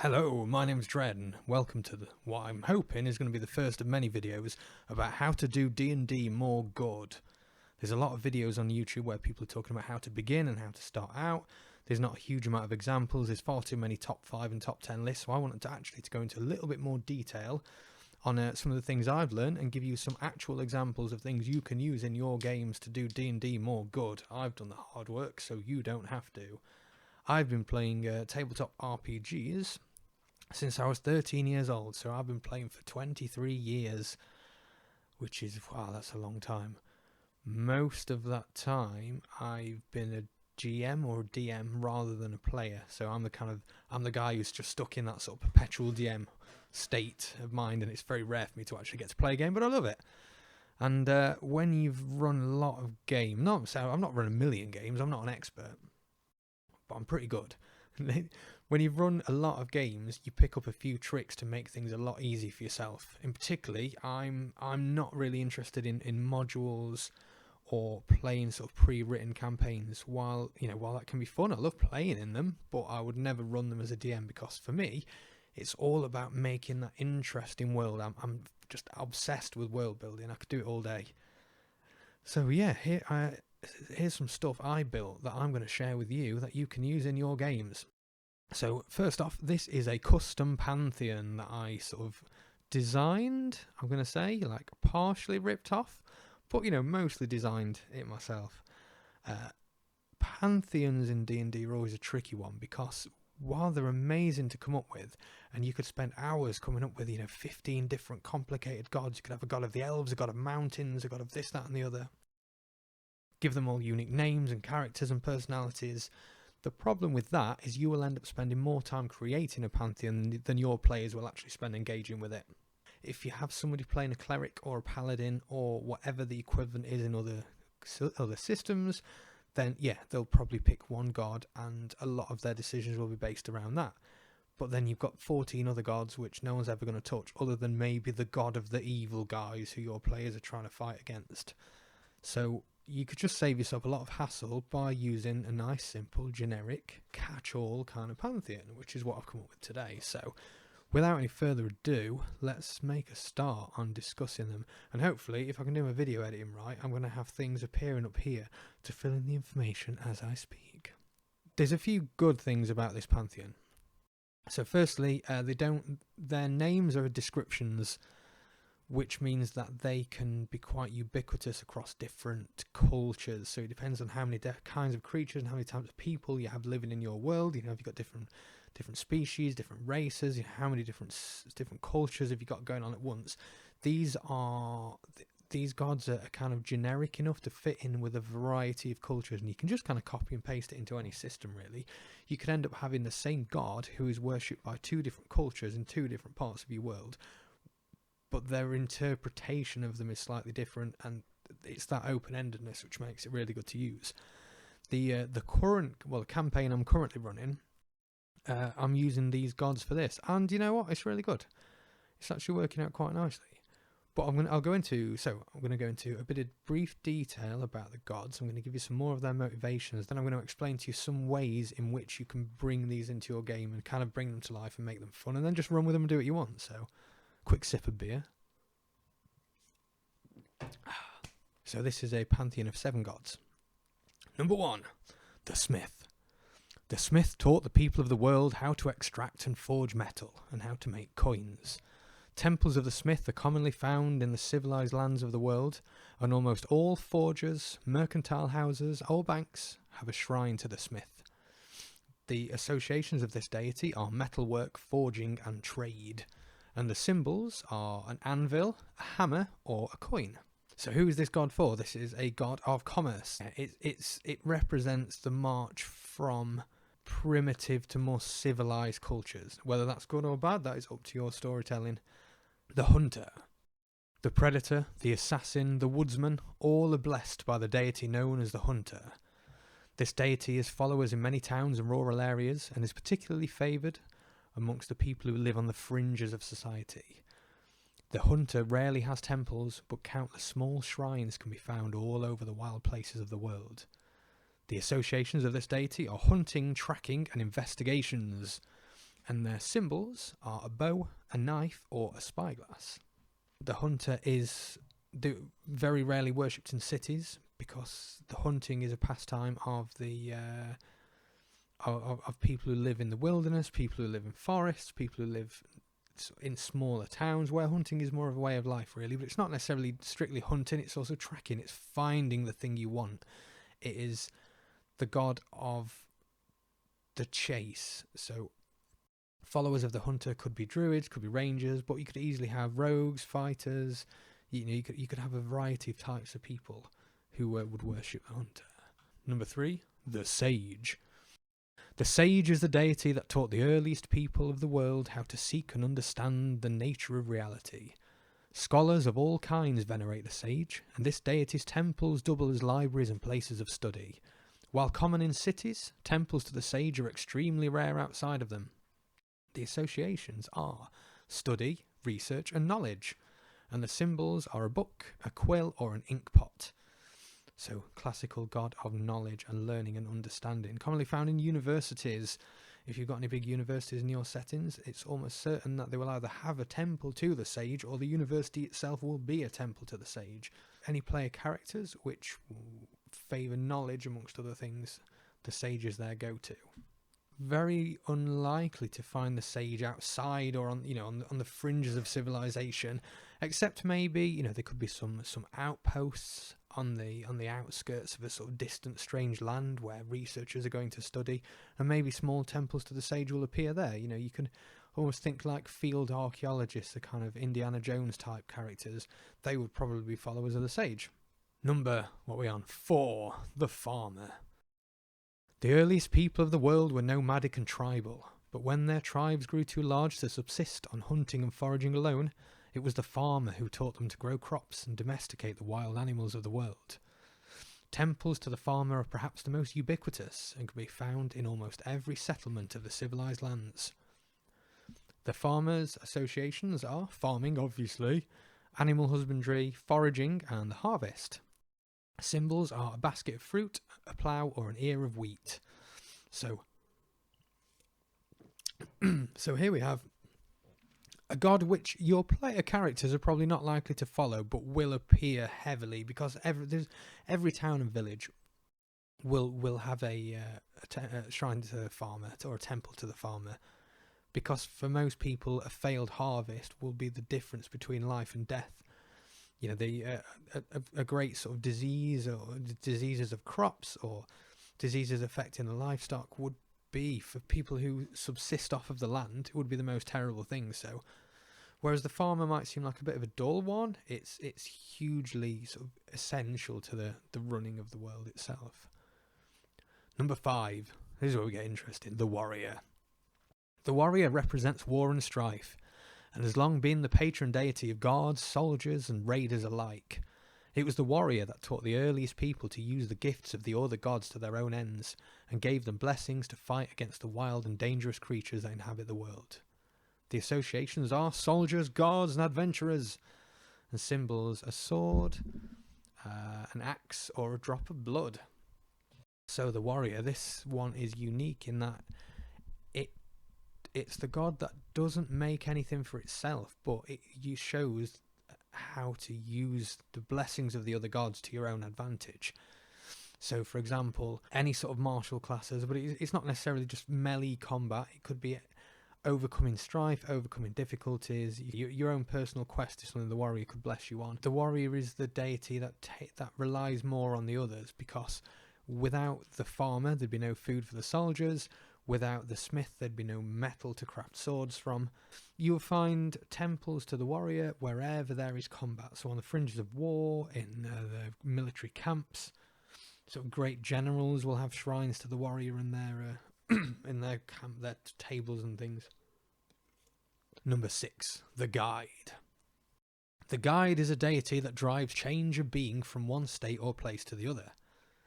Hello, my name's Dread and welcome to what I'm hoping is going to be the first of many videos about how to do D&D more good. There's a lot of videos on YouTube where people are talking about how to begin and how to start out. There's not a huge amount of examples, there's far too many top 5 and top 10 lists, so I wanted to actually go into a little bit more detail on some of the things I've learned and give you some actual examples of things you can use in your games to do D&D more good. I've done the hard work, so you don't have to. I've been playing tabletop RPGs since I was 13 years old, so I've been playing for 23 years, which is, wow, that's a long time. Most of that time, I've been a GM or a DM rather than a player, so I'm the guy who's just stuck in that sort of perpetual DM state of mind, and it's very rare for me to actually get to play a game, but I love it. And when you've run a lot of games, I'm not running a million games, I'm not an expert, but I'm pretty good. When you've run a lot of games, you pick up a few tricks to make things a lot easier for yourself. In particularly, I'm not really interested in modules or playing sort of pre-written campaigns. While that can be fun, I love playing in them, but I would never run them as a DM because for me, it's all about making that interesting world. I'm just obsessed with world building. I could do it all day. So yeah, here's some stuff I built that I'm going to share with you that you can use in your games. So first off, this is a custom Pantheon that I sort of designed, I'm going to say, like partially ripped off, but mostly designed it myself. Pantheons in D&D are always a tricky one because while they're amazing to come up with, and you could spend hours coming up with 15 different complicated gods, you could have a god of the elves, a god of mountains, a god of this, that and the other, give them all unique names and characters and personalities. The problem with that is you will end up spending more time creating a Pantheon than your players will actually spend engaging with it. If you have somebody playing a Cleric or a Paladin or whatever the equivalent is in other systems, then yeah, they'll probably pick one god and a lot of their decisions will be based around that. But then you've got 14 other gods which no one's ever going to touch other than maybe the god of the evil guys who your players are trying to fight against. So you could just save yourself a lot of hassle by using a nice, simple, generic, catch-all kind of Pantheon, which is what I've come up with today. So, without any further ado, let's make a start on discussing them. And hopefully, if I can do my video editing right, I'm going to have things appearing up here to fill in the information as I speak. There's a few good things about this Pantheon. So firstly, their names are descriptions, which means that they can be quite ubiquitous across different cultures. So it depends on how many kinds of creatures and how many types of people you have living in your world. If you've got different species, different races, how many different cultures have you got going on at once. These gods are kind of generic enough to fit in with a variety of cultures, and you can just kind of copy and paste it into any system, really. You could end up having the same god who is worshipped by 2 different cultures in 2 different parts of your world, but their interpretation of them is slightly different, and it's that open-endedness which makes it really good to use. The campaign I'm currently running, I'm using these gods for this, and you know what? It's really good. It's actually working out quite nicely. But I'm going to go into a bit of brief detail about the gods. I'm going to give you some more of their motivations. Then I'm going to explain to you some ways in which you can bring these into your game and kind of bring them to life and make them fun, and then just run with them and do what you want. So, quick sip of beer. So this is a Pantheon of 7 gods. Number 1, the Smith. The Smith taught the people of the world how to extract and forge metal and how to make coins. Temples of the Smith are commonly found in the civilized lands of the world, and almost all forgers, mercantile houses, or banks have a shrine to the Smith. The associations of this deity are metalwork, forging, and trade, and the symbols are an anvil, a hammer, or a coin. So who is this god for? This is a god of commerce. It represents the march from primitive to more civilized cultures. Whether that's good or bad, that is up to your storytelling. The hunter, the predator, the assassin, the woodsman, all are blessed by the deity known as the hunter. This deity has followers in many towns and rural areas and is particularly favoured amongst the people who live on the fringes of society. The hunter rarely has temples, but countless small shrines can be found all over the wild places of the world. The associations of this deity are hunting, tracking, and investigations. and their symbols are a bow, a knife, or a spyglass. The hunter is very rarely worshipped in cities because the hunting is a pastime of the of people who live in the wilderness, people who live in forests, people who live in smaller towns, where hunting is more of a way of life, really. But it's not necessarily strictly hunting, it's also tracking, it's finding the thing you want. It is the god of the chase. So followers of the hunter could be druids, could be rangers, but you could easily have rogues, fighters. You could have a variety of types of people who would worship the hunter. Number 3, the sage. The sage is the deity that taught the earliest people of the world how to seek and understand the nature of reality. Scholars of all kinds venerate the sage, and this deity's temples double as libraries and places of study. While common in cities, temples to the sage are extremely rare outside of them. The associations are study, research, and knowledge, and the symbols are a book, a quill, or an ink pot. So, classical god of knowledge and learning and understanding, commonly found in universities. If you've got any big universities in your settings, it's almost certain that they will either have a temple to the sage, or the university itself will be a temple to the sage. Any player characters which favour knowledge, amongst other things, the sage is their go-to. Very unlikely to find the sage outside or on the fringes of civilization, except maybe there could be some outposts on the outskirts of a sort of distant strange land where researchers are going to study, and maybe small temples to the sage will appear there. You can almost think like field archaeologists, the kind of Indiana Jones type characters. They would probably be followers of the sage. Number 4, the farmer. The earliest people of the world were nomadic and tribal, but when their tribes grew too large to subsist on hunting and foraging alone, it was the farmer who taught them to grow crops and domesticate the wild animals of the world. Temples to the farmer are perhaps the most ubiquitous and can be found in almost every settlement of the civilized lands. The farmers' associations are farming, obviously, animal husbandry, foraging, and the harvest. Symbols are a basket of fruit, a plough, or an ear of wheat. So here we have a god which your player characters are probably not likely to follow, but will appear heavily, because every town and village will have a shrine to the farmer, or a temple to the farmer, because for most people a failed harvest will be the difference between life and death. A great sort of disease, or diseases of crops, or diseases affecting the livestock would be, for people who subsist off of the land, it would be the most terrible thing. So whereas the farmer might seem like a bit of a dull one, it's hugely sort of essential to the running of the world itself. Number 5, this is where we get interesting, the warrior. The warrior represents war and strife, and has long been the patron deity of guards, soldiers, and raiders alike. It was the warrior that taught the earliest people to use the gifts of the other gods to their own ends, and gave them blessings to fight against the wild and dangerous creatures that inhabit the world. The associations are soldiers, guards, and adventurers, and symbols a sword, an axe, or a drop of blood. So the warrior, this one is unique in that it's the god that doesn't make anything for itself, but it shows how to use the blessings of the other gods to your own advantage. So, for example, any sort of martial classes, but it's not necessarily just melee combat. It could be overcoming strife, overcoming difficulties. Your own personal quest is something the warrior could bless you on. The warrior is the deity that relies more on the others, because without the farmer, there'd be no food for the soldiers. Without the smith, there'd be no metal to craft swords from. You'll find temples to the warrior wherever there is combat. So on the fringes of war, in the military camps. So great generals will have shrines to the warrior in their in their camp, their tables and things. Number 6, the guide. The guide is a deity that drives change of being from one state or place to the other.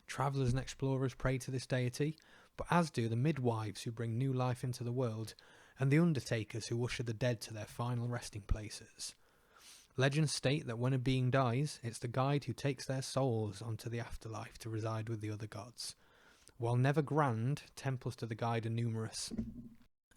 Travellers and explorers pray to this deity, but as do the midwives who bring new life into the world, and the undertakers who usher the dead to their final resting places. Legends state that when a being dies, it's the guide who takes their souls onto the afterlife to reside with the other gods. While never grand, temples to the guide are numerous.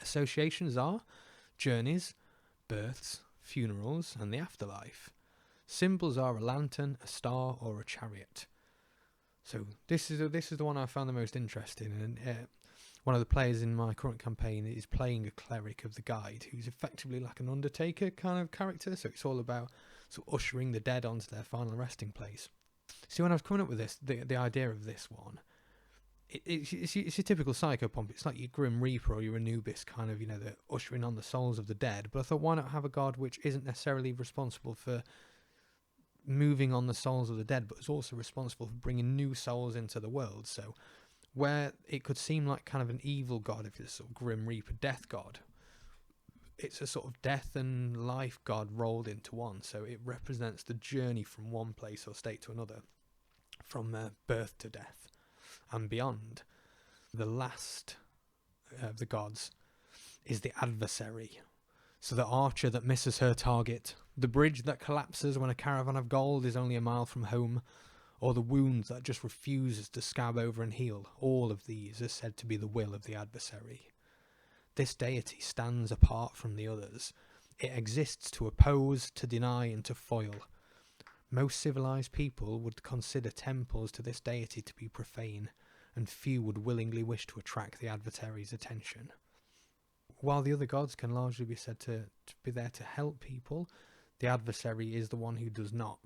Associations are journeys, births, funerals, and the afterlife. Symbols are a lantern, a star, or a chariot. So this is the one I found the most interesting, and one of the players in my current campaign is playing a cleric of the guide, who's effectively like an undertaker kind of character. So it's all about sort of ushering the dead onto their final resting place. See, when I was coming up with this, the idea of this one, it's your typical psychopomp. It's like your Grim Reaper or your Anubis kind of, the ushering on the souls of the dead. But I thought, why not have a god which isn't necessarily responsible for moving on the souls of the dead, but is also responsible for bringing new souls into the world? So where it could seem like kind of an evil god if it's a sort of Grim Reaper death god, it's a sort of death and life god rolled into one. So it represents the journey from one place or state to another, from birth to death and beyond. The last of the gods is the Adversary. So the archer that misses her target, the bridge that collapses when a caravan of gold is only a mile from home, or the wound that just refuses to scab over and heal. All of these are said to be the will of the Adversary. This deity stands apart from the others. It exists to oppose, to deny, and to foil. Most civilized people would consider temples to this deity to be profane, and few would willingly wish to attract the Adversary's attention. While the other gods can largely be said to be there to help people, the Adversary is the one who does not.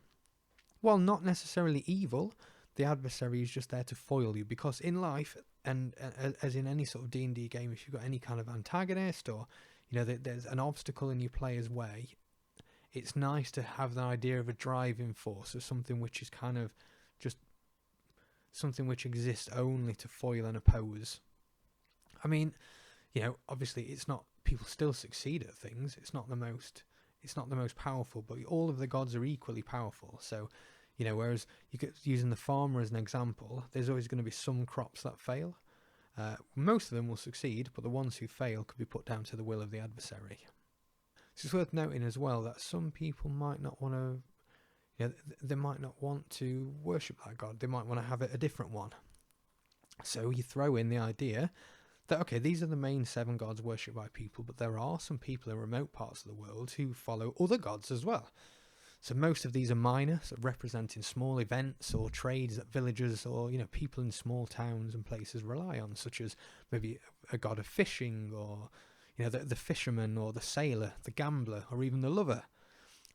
While not necessarily evil, the Adversary is just there to foil you, because in life, and as in any sort of D&D game, if you've got any kind of antagonist, or there's an obstacle in your player's way, it's nice to have the idea of a driving force, or something which is kind of just something which exists only to foil and oppose. I mean, obviously it's not, people still succeed at things. It's not the most powerful, but all of the gods are equally powerful. So, whereas you get using the farmer as an example, there's always going to be some crops that fail. Most of them will succeed, but the ones who fail could be put down to the will of the Adversary. It's worth noting as well that some people might not want to, they might not want to worship that god. They might want to have a different one. So you throw in the idea that, okay, these are the main 7 gods worshipped by people, but there are some people in remote parts of the world who follow other gods as well. So most of these are minor, so representing small events or trades that villagers or people in small towns and places rely on, such as maybe a god of fishing, or the fisherman, or the sailor, the gambler, or even the lover.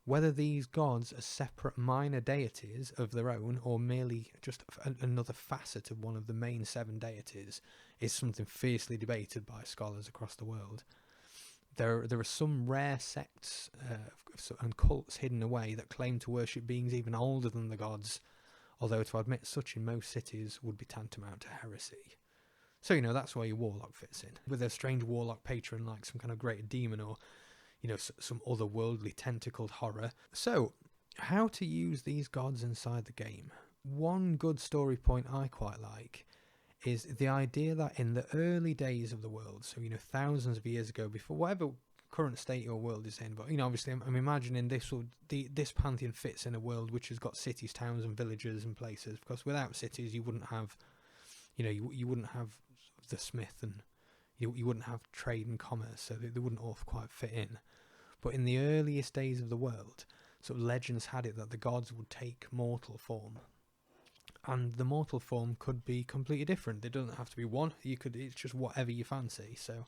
Whether these gods are separate minor deities of their own, or merely just another facet of one of the main 7 deities, is something fiercely debated by scholars across the world. There are some rare sects and cults hidden away that claim to worship beings even older than the gods, although to admit such in most cities would be tantamount to heresy. So that's where your warlock fits in, with a strange warlock patron like some kind of greater demon, or some otherworldly tentacled horror. So, how to use these gods inside the game? One good story point I quite like is the idea that in the early days of the world, so thousands of years ago, before whatever current state your world is in, but obviously I'm imagining this pantheon fits in a world which has got cities, towns, and villages and places, because without cities you wouldn't have, you wouldn't have the smith, and you wouldn't have trade and commerce, so they wouldn't all quite fit in. But in the earliest days of the world, sort of legends had it that the gods would take mortal form. And the mortal form could be completely different. It doesn't have to be one. It's just whatever you fancy. So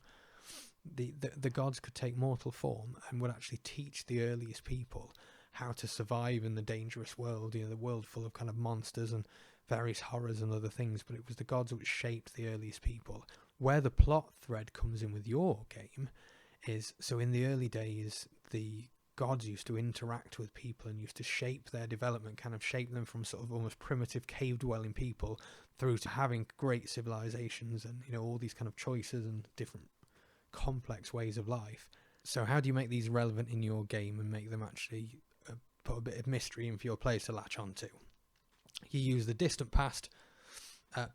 the gods could take mortal form and would actually teach the earliest people how to survive in the dangerous world, the world full of kind of monsters and various horrors and other things. But it was the gods which shaped the earliest people. Where the plot thread comes in with your game is, so in the early days, the gods used to interact with people and used to shape their development, kind of shape them from sort of almost primitive cave-dwelling people through to having great civilizations and, all these kind of choices and different complex ways of life. So how do you make these relevant in your game and make them actually put a bit of mystery in for your players to latch onto? You use the distant past,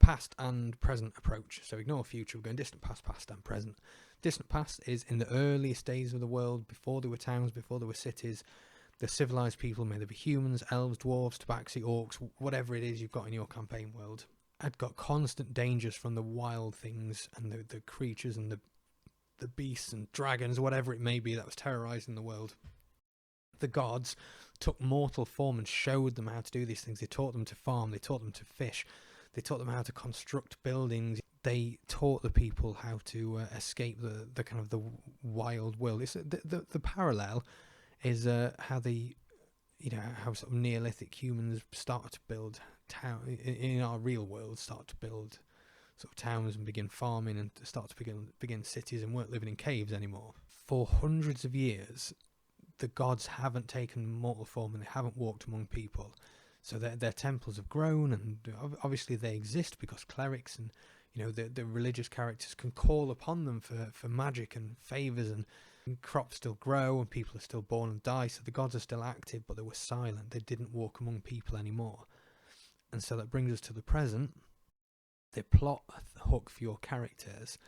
past and present approach. So ignore future, we're going distant past, past and present. Distant past is in the earliest days of the world, before there were towns, before there were cities. The civilized people, may they be humans, elves, dwarves, tabaxi, orcs, whatever it is you've got in your campaign world, had got constant dangers from the wild things and the creatures and the beasts and dragons, whatever it may be that was terrorizing the world. The gods took mortal form and showed them how to do these things. They taught them to farm, they taught them to fish, they taught them how to construct buildings. They taught the people how to escape the kind of the wild world. It's the parallel is how the, you know, how sort of Neolithic humans start to build town in our real world, start to build sort of towns and begin farming and start to begin cities and weren't living in caves anymore. For hundreds of years, the gods haven't taken mortal form and they haven't walked among people. So their temples have grown, and obviously they exist because clerics and, you know, the religious characters can call upon them for magic and favours, and crops still grow and people are still born and die. So the gods are still active, but they were silent. They didn't walk among people anymore. And so that brings us to the present. The plot hook for your characters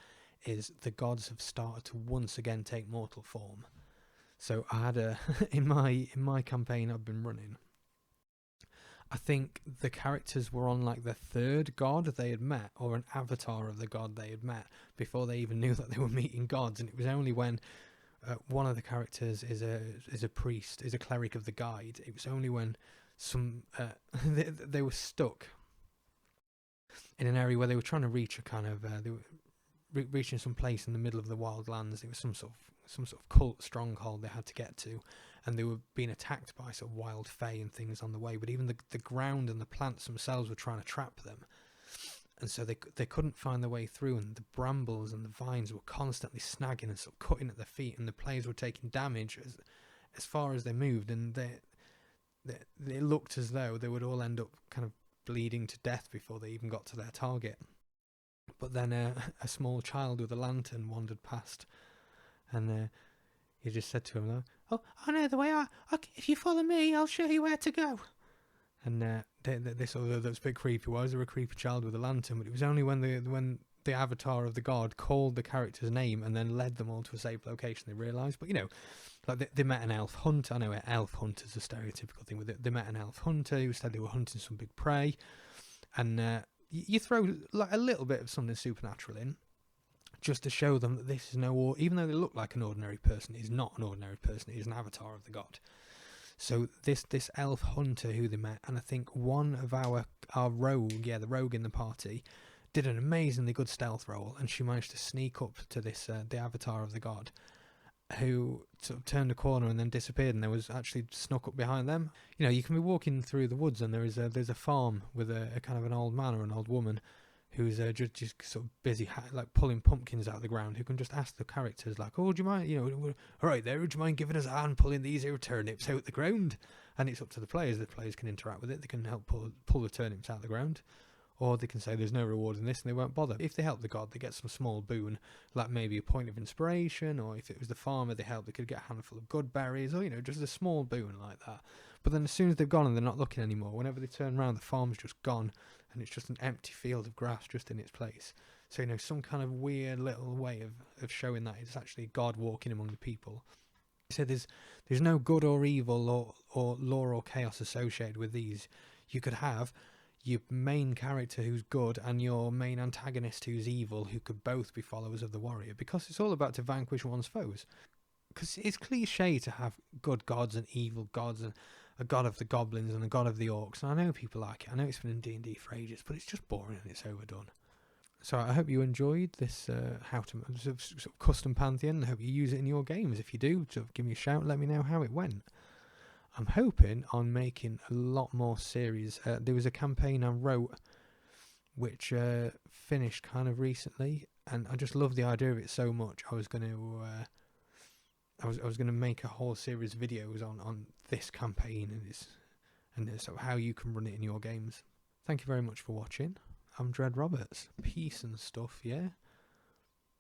is the gods have started to once again take mortal form. So I had in my campaign I've been running, I think the characters were on like the third god they had met, or an avatar of the god they had met, before they even knew that they were meeting gods. And it was only when one of the characters is a priest, is a cleric of the guide. It was only when some they were stuck in an area where they were trying to reach a kind of they were reaching some place in the middle of the wild lands. It was some sort of cult stronghold they had to get to, and they were being attacked by sort of wild fae and things on the way. But even the ground and the plants themselves were trying to trap them, and so they couldn't find their way through. And the brambles and the vines were constantly snagging and sort of cutting at their feet, and the players were taking damage as far as they moved. And it looked as though they would all end up kind of bleeding to death before they even got to their target. But then a small child with a lantern wandered past, and he just said to him, "Oh, I know the way. If you follow me, I'll show you where to go." And this other that's a bit creepy. Why was there a creepy child with a lantern? But it was only when the avatar of the god called the character's name and then led them all to a safe location they realised. But, you know, like they met an elf hunter. I know elf hunter's a stereotypical thing with it. They met an elf hunter who said they were hunting some big prey, and you throw like a little bit of something supernatural in, just to show them that this is even though they look like an ordinary person, it is not an ordinary person. It is an avatar of the god. So this elf hunter who they met, and I think one of our rogue, the rogue in the party, did an amazingly good stealth roll, and she managed to sneak up to this the avatar of the god, who sort of turned a corner and then disappeared, and there was actually snuck up behind them. You know, you can be walking through the woods, and there's a farm with a kind of an old man or an old woman who's just sort of busy like pulling pumpkins out of the ground, who can just ask the characters like, "Oh, do you mind, you know, all right there, would you mind giving us a hand pulling these here turnips out the ground?" And it's up to the players. The players can interact with it. They can help pull the turnips out of the ground, or they can say there's no reward in this and they won't bother. If they help the god, they get some small boon, like maybe a point of inspiration, or if it was the farmer they helped, they could get a handful of good berries, or, you know, just a small boon like that. But then as soon as they've gone and they're not looking anymore, whenever they turn around, the farm's just gone, and it's just an empty field of grass just in its place. So, you know, some kind of weird little way of showing that it's actually God walking among the people. So there's no good or evil or law or chaos associated with these. You could have your main character who's good and your main antagonist who's evil, who could both be followers of the warrior, because it's all about to vanquish one's foes. Because it's cliche to have good gods and evil gods, and a god of the goblins and a god of the orcs, and I know people like it. I know it's been in D&D for ages, but it's just boring and it's overdone. So I hope you enjoyed this sort of custom Pantheon. I hope you use it in your games. If you do, sort of give me a shout, let me know how it went. I'm hoping on making a lot more series. There was a campaign I wrote which finished kind of recently, and I just love the idea of it so much. I was going to make a whole series of videos on this campaign and sort of how you can run it in your games. Thank you very much for watching. I'm Dread Roberts. Peace and stuff, yeah?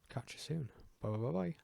Catch you soon. Bye bye bye bye.